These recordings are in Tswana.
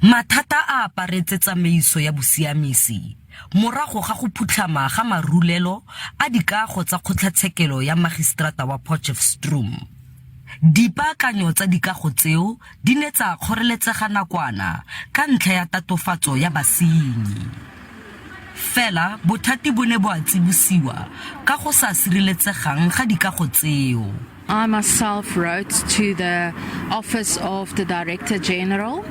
Mathata a aparetse tsamaiso ya bosiamisi morago ga go phutlhama ga marulelo a dikgato tsa kgotlatshekelo ya magistrata wa Potchefstroom. Dipaakanyo tsa dikgato tseo di ne tsa kgoreletsega nakwana ka ntlha ya tatofatso ya basenyi. Fela bothati bo ne bo a tsibosiwa ka go sa sireletsegang ga dikgato tseo. I myself wrote to the Office of the Director General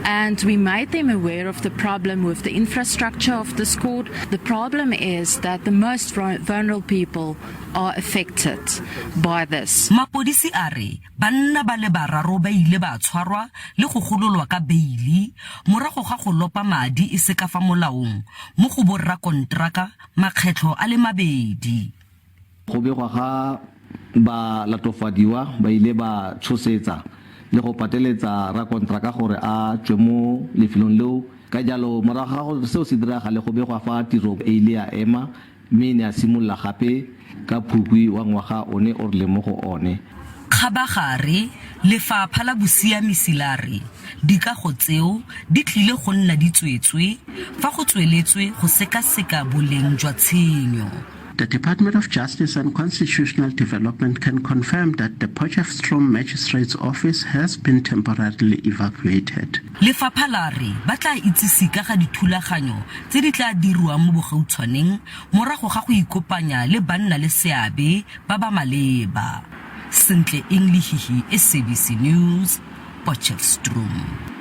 and we made them aware of the problem with the infrastructure of this court. The problem is that the most vulnerable people are affected by this. Mapodisi a re banna ba le bararo ba ile ba tshwarwa le go gololwa ka beili morago ga go lopa madi e se ka fa molaong mo go borra kontraka makgetlo a le mabedi. Go begwa ga ba latofadiwa ba ile ba tshosetsa le go pateletsa ra kontraka gore a tswe mo lefelong leo ka jalo morago ga seo se diraga le go begwa fa tiro e ile ya ema mme ne a simolla gape ka phukwi wa ngwaga one o re mo go one. Kgabagare lefapha la bosiamisi la re dikgato tseo di tlile go nna di tswetswe fa go tsweletswe go sekaseka boleng jwa tshenyo. The Department of Justice and Constitutional Development can confirm that the Potchefstroom Magistrate's Office has been temporarily evacuated. Lefapha la re ba tla itsisi ka ga dithulaganyo tse di tla dirwang mo bogautshwaneng morago ga go ikopanya le banna le seabe ba ba maleba. Sentle English, SABC News, Potchefstroom.